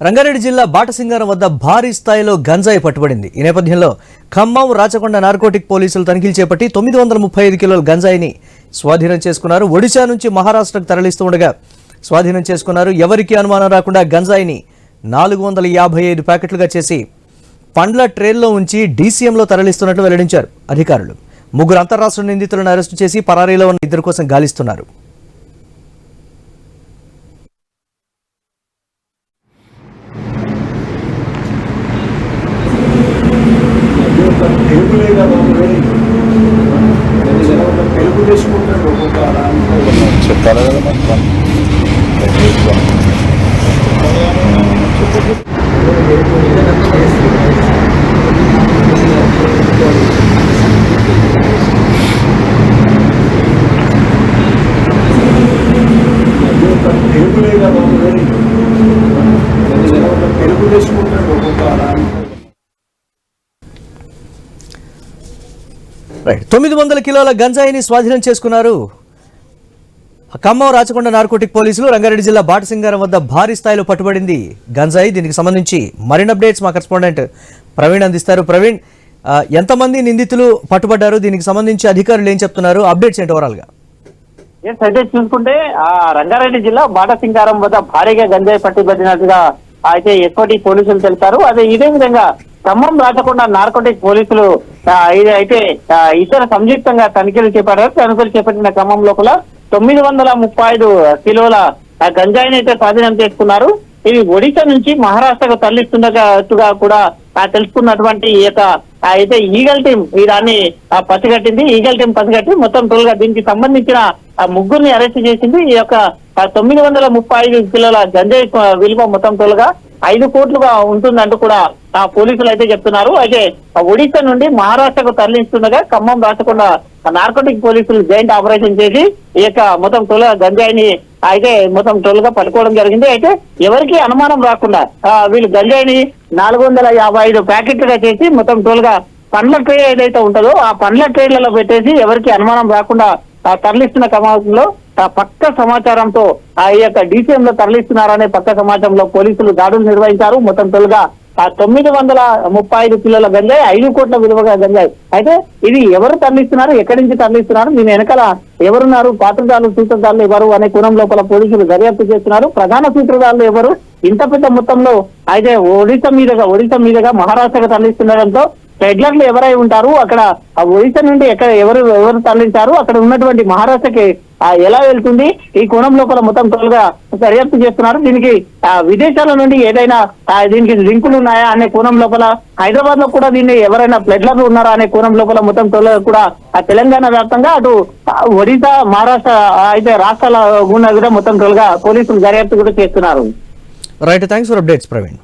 రంగారెడ్డి జిల్లా బాటసింగారం వద్ద భారీ స్థాయిలో గంజాయి పట్టుబడింది. ఈ నేపథ్యంలో ఖమ్మం రాచకొండ నార్కోటిక్ పోలీసులు తనిఖీలు చేపట్టి 935 కిలోల గంజాయిని స్వాధీనం చేసుకున్నారు. ఒడిశా నుంచి మహారాష్ట్రకు తరలిస్తుండగా స్వాధీనం చేసుకున్నారు. ఎవరికీ అనుమానం రాకుండా గంజాయిని 455 ప్యాకెట్లుగా చేసి పండ్ల ట్రేల్లో ఉంచి డీసీఎంలో తరలిస్తున్నట్లు వెల్లడించారు అధికారులు. ముగ్గురు అంతర్రాష్ట్ర నిందితులను అరెస్టు చేసి పరారీలో ఉన్న ఇద్దరి కోసం గాలిస్తున్నారు. చెప్పాలి కదా మొత్తం తెలుగు చేసుకుంటాడు ఒక్కొక్క 900 కిలోల గంజాయిని స్వాధీనం చేసుకున్నారు ఖమ్మం రాచకొండ నార్కోటిక్ పోలీసులు. రంగారెడ్డి జిల్లా బాటసింగారం వద్ద భారీ స్థాయిలో పట్టుబడింది గంజాయి. దీనికి సంబంధించి మరిన్ని అప్డేట్స్ మా కరెస్పాండెంట్ ప్రవీణ్ అందిస్తారు. ప్రవీణ్, ఎంతమంది నిందితులు పట్టుబడ్డారు? దీనికి సంబంధించి అధికారులు ఏం చెప్తున్నారు? అప్డేట్స్ ఏంటి ఓవరాల్ గా? అయితే చూసుకుంటే రంగారెడ్డి జిల్లా బాటసింగారం వద్ద భారీగా గంజాయి పట్టుబడినట్టుగా అయితే ఎస్ఓటి పోలీసులు తెలిపారు. అదే ఇదే విధంగా ఖమ్మం రాచకొండ నార్కోటిక్ పోలీసులు అయితే ఇతర సంయుక్తంగా తనిఖీలు చేపట్టారు. తనిఖీలు చేపట్టిన క్రమం లోపల 935 కిలోల గంజాయిని అయితే స్వాధీనం చేసుకున్నారు. ఇది ఒడిశా నుంచి మహారాష్ట్రకు తరలిస్తున్నట్టుగా కూడా తెలుసుకున్నటువంటి ఈ యొక్క అయితే ఈగల్ టీం ఈ దాన్ని పసిగట్టింది. ఈగల్ టీం పసిగట్టి మొత్తం టోల్గా దీనికి సంబంధించిన ముగ్గురిని అరెస్ట్ చేసింది. ఈ యొక్క 935 కిలోల గంజాయి విలువ మొత్తం టోల్గా 5 కోట్లుగా ఉంటుందంటూ కూడా పోలీసులు అయితే చెప్తున్నారు. అయితే ఒడిశా నుండి మహారాష్ట్రకు తరలిస్తుండగా ఖమ్మం రాచకొండ నార్కోటిక్ పోలీసులు జాయింట్ ఆపరేషన్ చేసి ఈ యొక్క మొత్తం టోల్గా గంజాయిని అయితే మొత్తం టోల్గా పట్టుకోవడం జరిగింది. అయితే ఎవరికి అనుమానం రాకుండా వీళ్ళు గంజాయిని 455 ప్యాకెట్లుగా చేసి మొత్తం టోల్గా పండ్ల ట్రే ఏదైతే ఉంటుందో ఆ పండ్ల ట్రేలలో పెట్టేసి ఎవరికి అనుమానం రాకుండా తరలిస్తున్న క్రమంలో పక్క సమాచారంతో ఈ యొక్క డీసీఎం లో తరలిస్తున్నారనే పక్క సమాచారంలో పోలీసులు దాడులు నిర్వహించారు. మొత్తం తొలుగా 935 కిలోల గంజాయి, 5 కోట్ల విలువగా గంజాయి. అయితే ఇది ఎవరు తరలిస్తున్నారు, ఎక్కడి నుంచి తరలిస్తున్నారు, దీని వెనకాల ఎవరున్నారు, పాత్రదారులు సూత్రధారులు ఎవరు అనే కోణం లోపల పోలీసులు దర్యాప్తు చేస్తున్నారు. ప్రధాన సూత్రధారులు ఎవరు, ఇంత పెద్ద మొత్తంలో అయితే ఒడిశా మీదుగా మహారాష్ట్రకు తరలిస్తుండడంతో పెడ్లర్లు ఎవరై ఉంటారు, అక్కడ ఒడిశా నుండి ఎవరు తరలించారు, అక్కడ ఉన్నటువంటి మహారాష్ట్రకి ఎలా వెళ్తుంది, ఈ కోణం లోపల మొత్తం తోలుగా దర్యాప్తు చేస్తున్నారు. దీనికి విదేశాల నుండి ఏదైనా దీనికి లింకులు ఉన్నాయా అనే కోణం లోపల, హైదరాబాద్ లో కూడా దీన్ని ఎవరైనా ప్లెడ్లర్లు ఉన్నారా అనే కోణం లోపల మొత్తం తోలుగా కూడా తెలంగాణ వ్యాప్తంగా అటు ఒడిశా మహారాష్ట్ర అయితే రాష్ట్రాల గుండా కూడా మొత్తం తోలుగా పోలీసులు దర్యాప్తు కూడా చేస్తున్నారు. Right, thanks for updates Praveen.